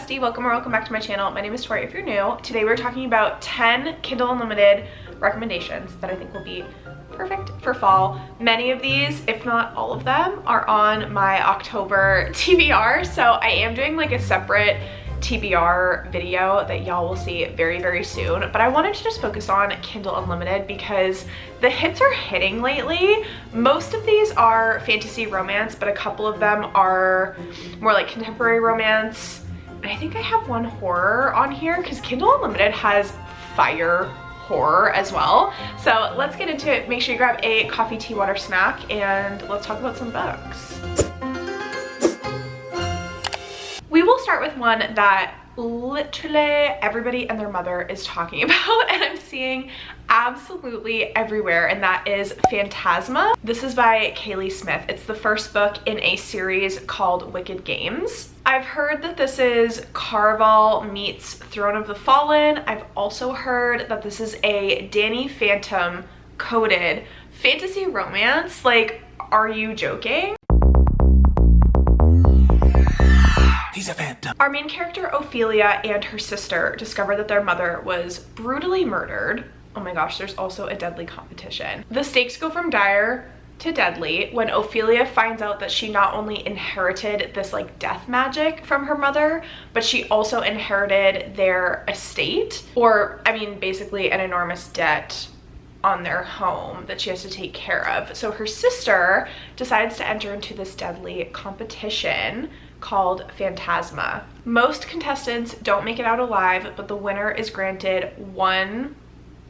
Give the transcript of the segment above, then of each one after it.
bestie, welcome or welcome back to my channel. My name is Tori if you're new. Today we're talking about 10 Kindle Unlimited recommendations that I think will be perfect for fall. Many of these, if not all of them, are on my October TBR, so I am doing like a separate TBR video that y'all will see very, very soon. But I wanted to just focus on Kindle Unlimited because the hits are hitting lately. Most of these are fantasy romance, but a couple of them are more like contemporary romance. And I think I have one horror on here because Kindle Unlimited has fire horror as well. So let's get into it. Make sure you grab a coffee, tea, water, snack, and let's talk about some books. We will start with one that literally everybody and their mother is talking about and I'm seeing absolutely everywhere, and that is Phantasma. This is by Kaylee Smith. It's the first book in a series called Wicked Games. I've heard that this is Caraval meets Throne of the Fallen. I've also heard that this is a Danny Phantom coded fantasy romance. Like, are you joking? He's a phantom. Our main character, Ophelia, and her sister discover that their mother was brutally murdered. Oh my gosh, there's also a deadly competition. The stakes go from dire to deadly when Ophelia finds out that she not only inherited this like death magic from her mother, but she also inherited their estate, or I mean basically an enormous debt on their home that she has to take care of. So her sister decides to enter into this deadly competition called Phantasma. Most contestants don't make it out alive, but the winner is granted one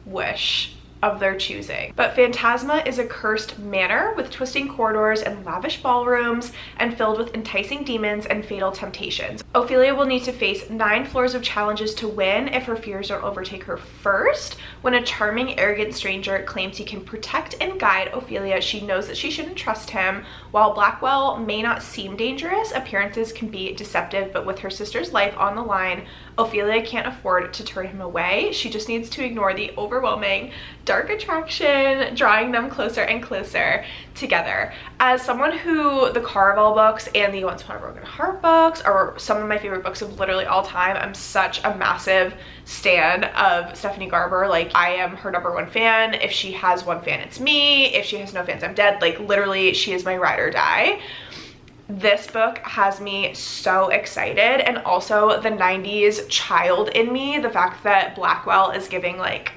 wish of their choosing. But Phantasma is a cursed manor with twisting corridors and lavish ballrooms and filled with enticing demons and fatal temptations. Ophelia will need to face 9 floors of challenges to win if her fears don't overtake her first. When a charming, arrogant stranger claims he can protect and guide Ophelia, she knows that she shouldn't trust him. While Blackwell may not seem dangerous, appearances can be deceptive, but with her sister's life on the line, Ophelia can't afford to turn him away. She just needs to ignore the overwhelming dark attraction, drawing them closer and closer together. As someone who the Caraval books and the Once Upon a Broken Heart books are some of my favorite books of literally all time, I'm such a massive stan of Stephanie Garber. Like, I am her #1 fan. If she has one fan, it's me. If she has no fans, I'm dead. Like, literally, she is my ride or die. This book has me so excited, and also the 90s child in me, the fact that Blackwell is giving like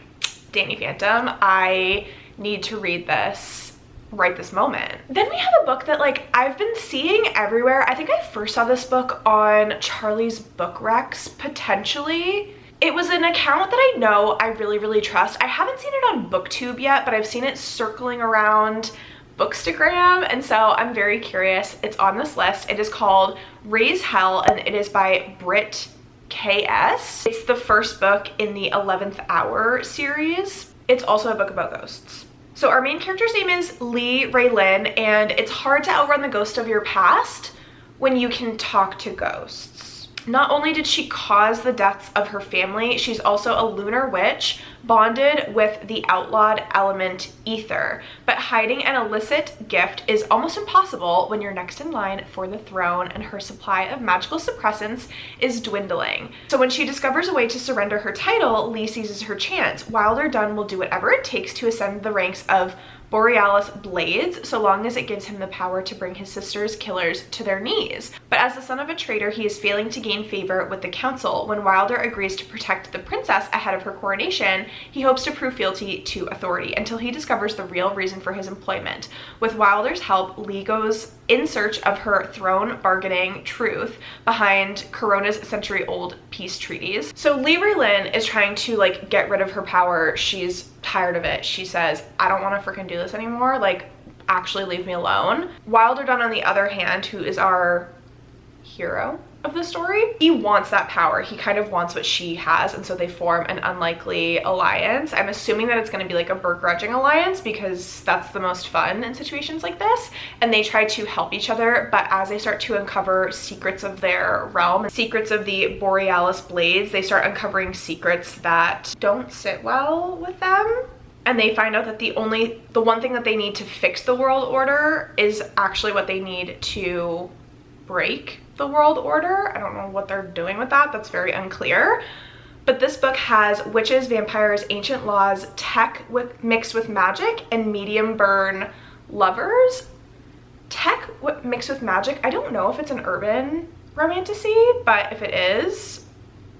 Danny Phantom. I need to read this right this moment. Then we have a book that like I've been seeing everywhere. I think I first saw this book on Charlie's Book Recs, potentially. It was an account that I know I really trust. I haven't seen it on BookTube yet, but I've seen it circling around Bookstagram, and so I'm very curious. It's on this list. It is called Raise Hell, and it is by Britt KS. It's the first book in the 11th Hour series. It's also a book about ghosts. So our main character's name is Lee Raylin, and it's hard to outrun the ghost of your past when you can talk to ghosts. Not only did she cause the deaths of her family, she's also a lunar witch bonded with the outlawed element ether. But hiding an illicit gift is almost impossible when you're next in line for the throne and her supply of magical suppressants is dwindling. So when she discovers a way to surrender her title, Lee seizes her chance. Wilder Dunn will do whatever it takes to ascend the ranks of Borealis Blades, so long as it gives him the power to bring his sister's killers to their knees. But as the son of a traitor, he is failing to gain favor with the council. When Wilder agrees to protect the princess ahead of her coronation, he hopes to prove fealty to authority until he discovers the real reason for his employment. With Wilder's help, Lee goes in search of her throne bargaining truth behind Corona's century-old peace treaties. So Lee Raylin is trying to like get rid of her power. She's tired of it. She says, I don't want to freaking do this anymore. Like, actually leave me alone. Wilder Dunn, on the other hand, who is our hero of the story, he wants that power. He kind of wants what she has, and so they form an unlikely alliance. I'm assuming that it's going to be like a begrudging alliance because that's the most fun in situations like this, and they try to help each other. But as they start to uncover secrets of their realm, secrets of the Borealis Blades, they start uncovering secrets that don't sit well with them. And they find out that the one thing that they need to fix the world order is actually what they need to break the world order. I don't know what they're doing with that. That's very unclear. But this book has witches, vampires, ancient laws, tech mixed with magic, and medium burn lovers. Tech mixed with magic. I don't know if it's an urban romantasy, but if it is,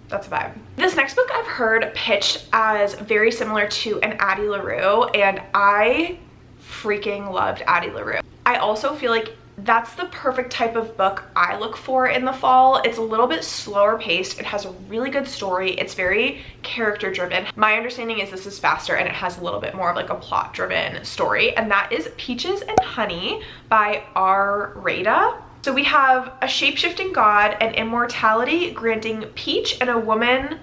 that's a vibe. This next book I've heard pitched as very similar to an Addie LaRue, and I freaking loved Addie LaRue. I also feel like that's the perfect type of book I look for in the fall. It's a little bit slower paced. It has a really good story. It's very character driven. My understanding is this is faster and it has a little bit more of like a plot driven story, and that is Peaches and Honey by R. Rada. So we have a shape-shifting god, an immortality granting Peach, and a woman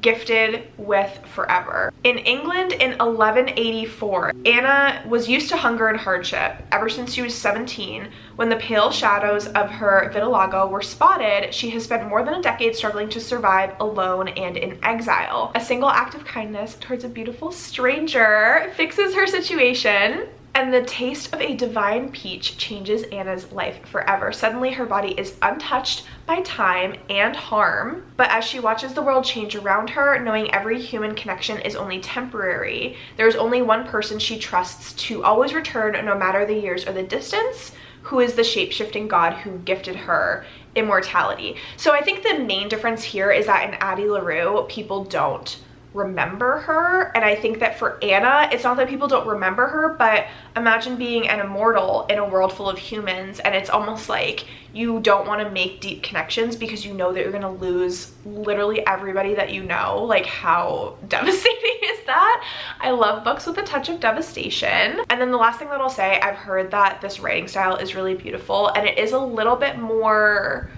gifted with forever. In England in 1184, Anna was used to hunger and hardship ever since she was 17. When the pale shadows of her vitiligo were spotted, she has spent more than a decade struggling to survive alone and in exile. A single act of kindness towards a beautiful stranger fixes her situation, and the taste of a divine peach changes Anna's life forever. Suddenly her body is untouched by time and harm, but as she watches the world change around her, knowing every human connection is only temporary, there is only one person she trusts to always return no matter the years or the distance, who is the shape-shifting god who gifted her immortality. So I think the main difference here is that in Addie LaRue, people don't remember her, and I think that for Anna, it's not that people don't remember her, but imagine being an immortal in a world full of humans, and it's almost like you don't want to make deep connections because you know that you're going to lose literally everybody that you know. Like, how devastating is that? I love books with a touch of devastation. And then the last thing that I'll say, I've heard that this writing style is really beautiful, and it is a little bit more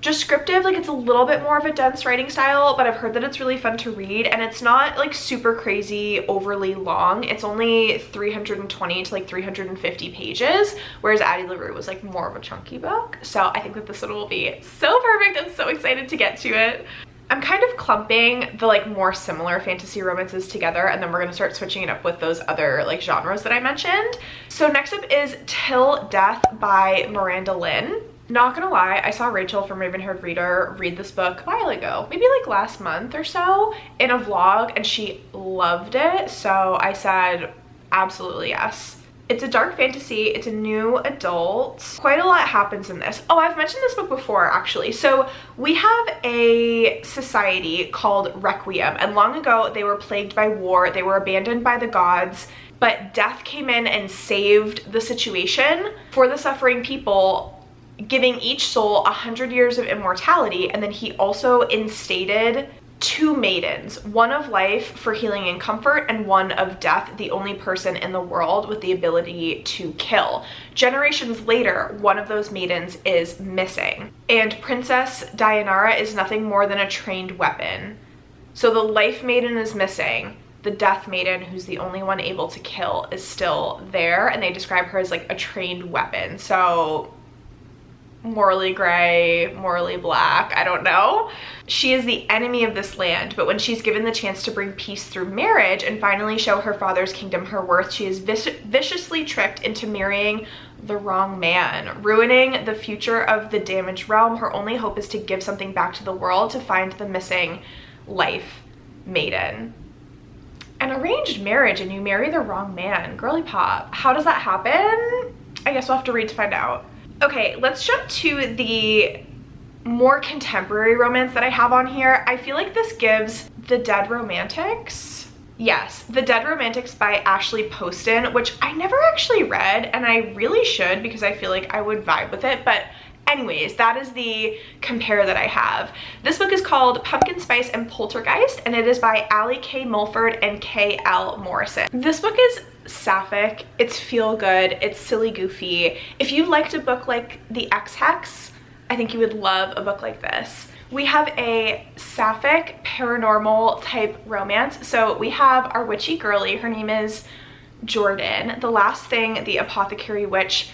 descriptive, like it's a little bit more of a dense writing style, but I've heard that it's really fun to read, and it's not like super crazy overly long. It's only 320 to like 350 pages, whereas Addie LaRue was like more of a chunky book. So I think that this one will be so perfect. I'm so excited to get to it. I'm kind of clumping the like more similar fantasy romances together, and then we're gonna start switching it up with those other like genres that I mentioned. So next up is Till Death by Miranda Lynn. Not gonna lie, I saw Rachel from Ravenhaired Reader read this book a while ago, maybe like last month or so, in a vlog, and she loved it, so I said absolutely yes. It's a dark fantasy, it's a new adult. Quite a lot happens in this. Oh, I've mentioned this book before actually. So we have a society called Requiem, and long ago they were plagued by war, they were abandoned by the gods, but death came in and saved the situation for the suffering people, giving each soul 100 years of immortality, and then he also instated 2 maidens, one of life for healing and comfort, and one of death, the only person in the world with the ability to kill. Generations later, one of those maidens is missing, and Princess Dianara is nothing more than a trained weapon. So the life maiden is missing. The death maiden, who's the only one able to kill, is still there, and they describe her as like a trained weapon. So morally gray, morally black, I don't know. She is the enemy of this land, but when she's given the chance to bring peace through marriage and finally show her father's kingdom her worth, she is viciously tricked into marrying the wrong man, ruining the future of the damaged realm. Her only hope is to give something back to the world, to find the missing life maiden. An arranged marriage and you marry the wrong man, girly pop. How does that happen? I guess we'll have to read to find out. Okay, let's jump to the more contemporary romance that I have on here. I feel like this gives The Dead Romantics. Yes, The Dead Romantics by Ashley Poston, which I never actually read, and I really should because I feel like I would vibe with it, but anyways, that is the compare that I have. This book is called Pumpkin Spice and Poltergeist, and it is by Allie K. Mulford and K.L. Morrison. This book is sapphic, it's feel good, it's silly goofy. If you liked a book like The Ex-Hex, I think you would love a book like this. We have a sapphic paranormal type romance. So we have our witchy girly, her name is Jordan. The last thing the apothecary witch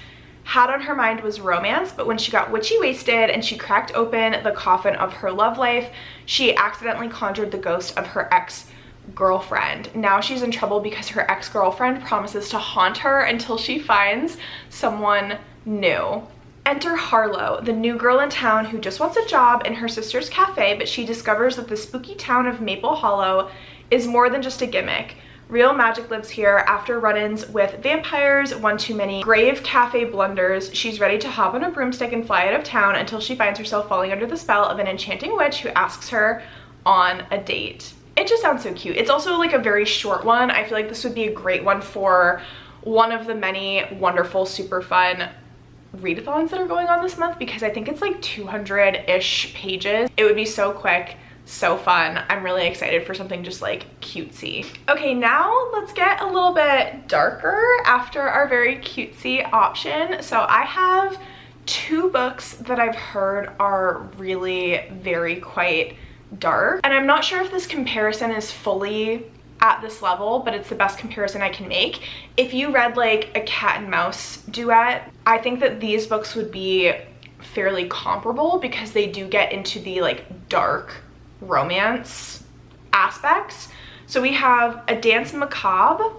had on her mind was romance, but when she got witchy wasted and she cracked open the coffin of her love life, she accidentally conjured the ghost of her ex-girlfriend. Now she's in trouble because her ex-girlfriend promises to haunt her until she finds someone new. Enter Harlow, the new girl in town who just wants a job in her sister's cafe, but she discovers that the spooky town of Maple Hollow is more than just a gimmick. Real magic lives here. After run-ins with vampires, one too many grave cafe blunders, she's ready to hop on a broomstick and fly out of town until she finds herself falling under the spell of an enchanting witch who asks her on a date. It just sounds so cute. It's also like a very short one. I feel like this would be a great one for one of the many wonderful, super fun readathons that are going on this month, because I think it's like 200-ish pages. It would be so quick, so fun. I'm really excited for something just like cutesy. Okay, now let's get a little bit darker after our very cutesy option. So I have 2 books that I've heard are really very quite dark, and I'm not sure if this comparison is fully at this level, but it's the best comparison I can make. If you read like a cat and mouse duet, I think that these books would be fairly comparable because they do get into the like dark romance aspects. So we have A Dance Macabre.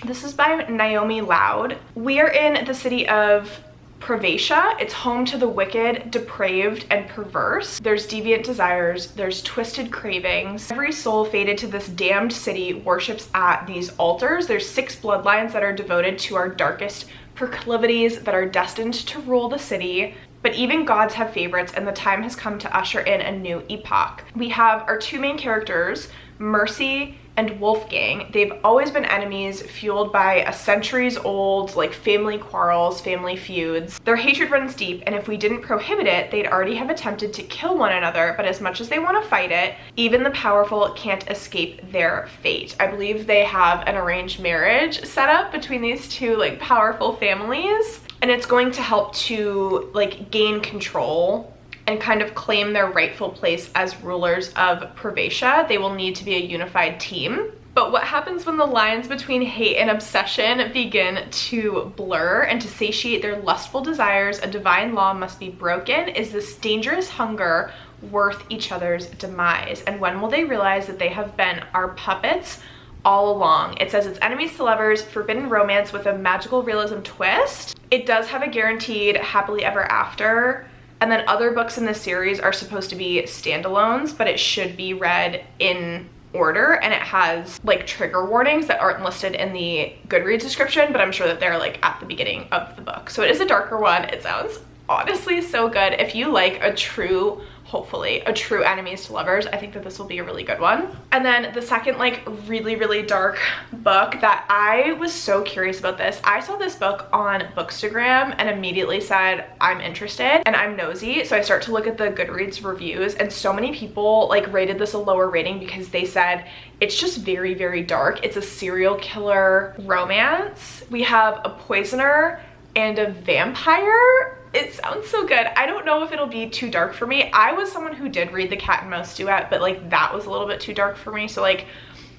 This is by Naomi Loud. We are in the city of Pravatia. It's home to the wicked, depraved, and perverse. There's deviant desires, there's twisted cravings. Every soul fated to this damned city worships at these altars. There's 6 bloodlines that are devoted to our darkest proclivities that are destined to rule the city. But even gods have favorites, and the time has come to usher in a new epoch. We have our 2 main characters, Mercy and Wolfgang. They've always been enemies, fueled by a centuries-old like family quarrels, family feuds. Their hatred runs deep, and if we didn't prohibit it, they'd already have attempted to kill one another, but as much as they want to fight it, even the powerful can't escape their fate. I believe they have an arranged marriage set up between these 2 like powerful families, and it's going to help to like gain control and kind of claim their rightful place as rulers of Pravatia. They will need to be a unified team. But what happens when the lines between hate and obsession begin to blur, and to satiate their lustful desires, a divine law must be broken? Is this dangerous hunger worth each other's demise? And when will they realize that they have been our puppets all along? It says it's enemies to lovers, forbidden romance with a magical realism twist. It does have a guaranteed happily ever after. And then other books in this series are supposed to be standalones, but it should be read in order, and it has like trigger warnings that aren't listed in the Goodreads description, but I'm sure that they're like at the beginning of the book. So it is a darker one. It sounds honestly so good. If you like a true, hopefully a true enemies to lovers, I think that this will be a really good one. And then the second like really dark book that I was so curious about this, I saw this book on Bookstagram and immediately said I'm interested, and I'm nosy, so I start to look at the Goodreads reviews, and so many people like rated this a lower rating because they said it's just very dark. It's a serial killer romance. We have a poisoner and a vampire. It sounds so good. I don't know if it'll be too dark for me. I was someone who did read the cat and mouse duet, but like that was a little bit too dark for me. So like,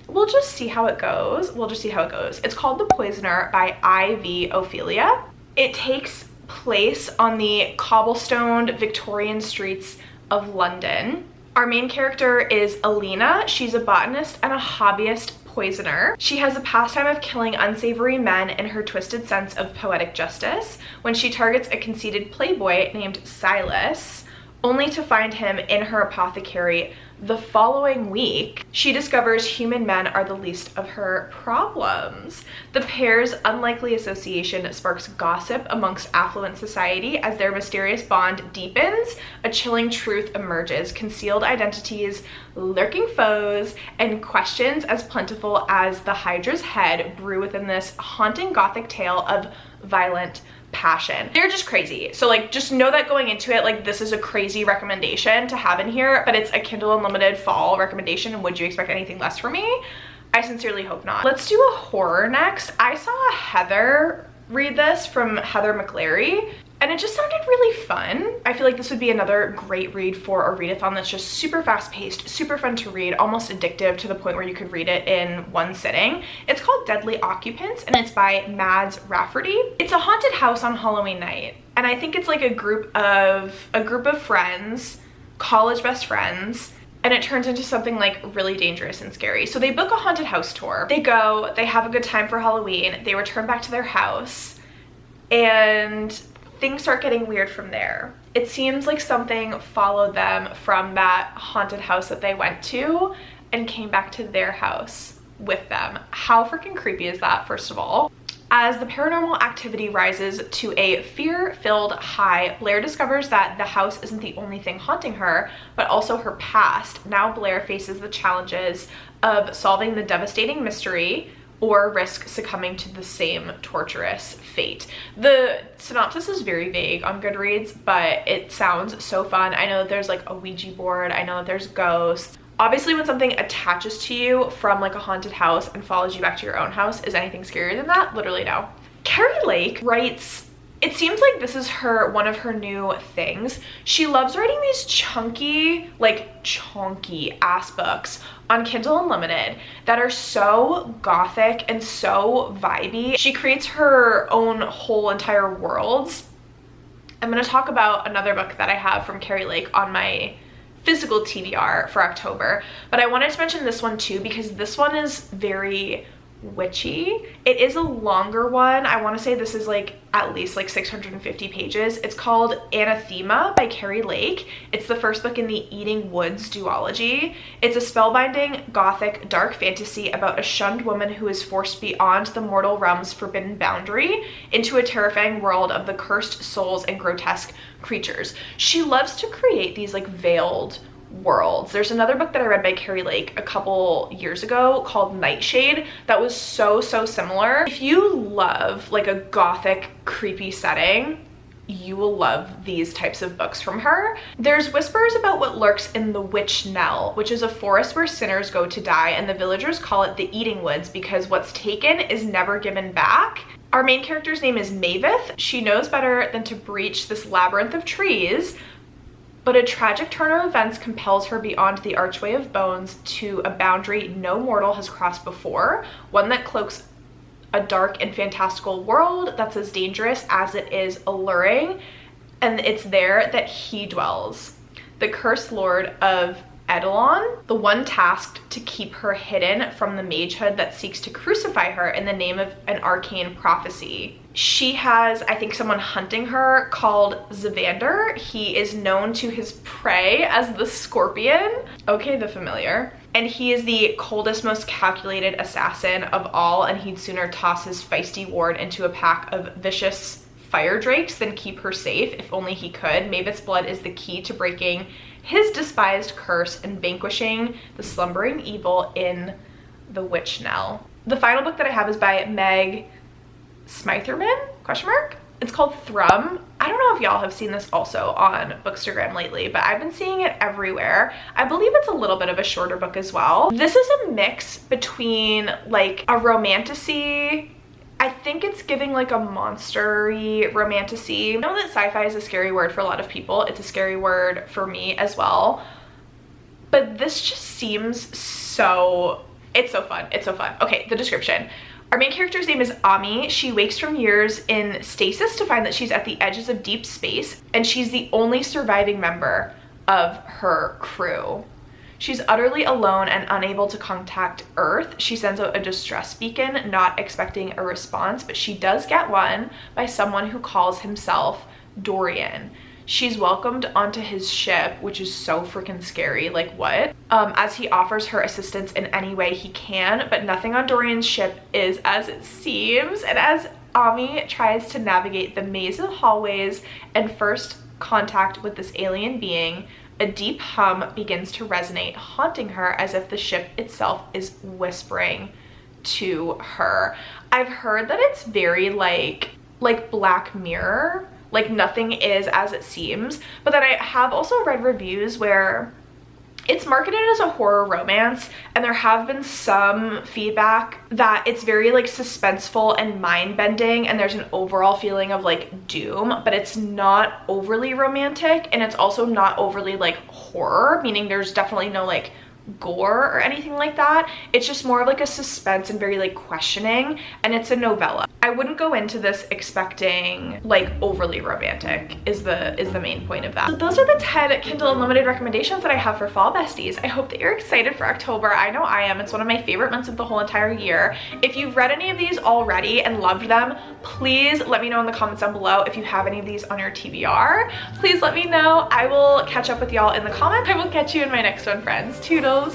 we'll just see how it goes. It's called The Poisoner by I.V. Ophelia. It takes place on the cobblestoned Victorian streets of London. Our main character is Alina. She's a botanist and a hobbyist poisoner. She has a pastime of killing unsavory men in her twisted sense of poetic justice when she targets a conceited playboy named Silas, only to find him in her apothecary the following week. She discovers human men are the least of her problems. The pair's unlikely association sparks gossip amongst affluent society. As their mysterious bond deepens, a chilling truth emerges, concealed identities, lurking foes, and questions as plentiful as the Hydra's head brew within this haunting gothic tale of violent passion. They're just crazy. So like, just know that going into it, like this is a crazy recommendation to have in here, but it's a Kindle Unlimited fall recommendation, and would you expect anything less from me? I sincerely hope not. Let's do a horror next. I saw Heather read this from Heather McClary, and it just sounded really fun. I feel like this would be another great read for a readathon that's just super fast paced, super fun to read, almost addictive to the point where you could read it in one sitting. It's called Deadly Occupants, and it's by Mads Rafferty. It's a haunted house on Halloween night, and I think it's like a group of friends, college best friends, and it turns into something like really dangerous and scary. So they book a haunted house tour. They go, they have a good time for Halloween, they return back to their house, and things start getting weird from there. It seems like something followed them from that haunted house that they went to and came back to their house with them. How freaking creepy is that, first of all? As the paranormal activity rises to a fear-filled high, Blair discovers that the house isn't the only thing haunting her, but also her past. Now Blair faces the challenges of solving the devastating mystery or risk succumbing to the same torturous fate. The synopsis is very vague on Goodreads, but it sounds so fun. I know that there's like a Ouija board. I know that there's ghosts. Obviously, when something attaches to you from like a haunted house and follows you back to your own house, is anything scarier than that? Literally no. Carrie Lake writes, it seems like this is one of her new things. She loves writing these chunky ass books on Kindle Unlimited that are so gothic and so vibey. She creates her own whole entire worlds. I'm gonna talk about another book that I have from Carrie Lake on my physical TBR for October, but I wanted to mention this one too because this one is very witchy. It is a longer one. I want to say this is like at least like 650 pages. It's called Anathema by Carrie Lake. It's the first book in the Eating Woods duology. It's a spellbinding gothic dark fantasy about a shunned woman who is forced beyond the mortal realm's forbidden boundary into a terrifying world of the cursed souls and grotesque creatures. She loves to create these like veiled worlds. There's another book that I read by Carrie Lake a couple years ago called Nightshade that was so similar. If you love like a gothic creepy setting, you will love these types of books from her. There's whispers about what lurks in the Witch Knell, which is a forest where sinners go to die, and the villagers call it the Eating Woods because what's taken is never given back. Our main character's name is Mavith. She knows better than to breach this labyrinth of trees, but a tragic turn of events compels her beyond the Archway of Bones to a boundary no mortal has crossed before, one that cloaks a dark and fantastical world that's as dangerous as it is alluring, and it's there that he dwells. The cursed lord of Eidolon, the one tasked to keep her hidden from the magehood that seeks to crucify her in the name of an arcane prophecy. She has, I think, someone hunting her called Zavander. He is known to his prey as the Scorpion. Okay, the familiar. And he is the coldest, most calculated assassin of all, and he'd sooner toss his feisty ward into a pack of vicious fire drakes than keep her safe, if only he could. Mavith's blood is the key to breaking his despised curse and vanquishing the slumbering evil in the Witch Knell. The final book that I have is by Meg Smitherman, ? It's called Thrum. I don't know if y'all have seen this also on Bookstagram lately, but I've been seeing it everywhere. I believe it's a little bit of a shorter book as well. This is a mix between like a romantasy, I think it's giving like a monster-y romantasy. I know that sci-fi is a scary word for a lot of people. It's a scary word for me as well. But this just seems so, it's so fun. It's so fun. Okay, the description. Our main character's name is Ami. She wakes from years in stasis to find that she's at the edges of deep space, and she's the only surviving member of her crew. She's utterly alone and unable to contact Earth. She sends out a distress beacon, not expecting a response, but she does get one by someone who calls himself Dorian. She's welcomed onto his ship, which is so freaking scary, like what? As he offers her assistance in any way he can, but nothing on Dorian's ship is as it seems. And as Ami tries to navigate the maze of hallways and first contact with this alien being, a deep hum begins to resonate, haunting her as if the ship itself is whispering to her. I've heard that it's very like Black Mirror, like nothing is as it seems, but then I have also read reviews where it's marketed as a horror romance, and there have been some feedback that it's very like suspenseful and mind-bending, and there's an overall feeling of like doom, but it's not overly romantic, and it's also not overly like horror, meaning there's definitely no like gore or anything like that. It's just more of like a suspense and very like questioning, and it's a novella. I I wouldn't go into this expecting like overly romantic is the main point of that. So those are the 10 Kindle Unlimited recommendations that I have for fall besties. I hope that you're excited for October. I know I am. It's one of my favorite months of the whole entire year. If you've read any of these already and loved them, please let me know in the comments down below. If you have any of these on your TBR, please let me know. I will catch up with y'all in the comments. I will catch you in my next one, friends. Toodles.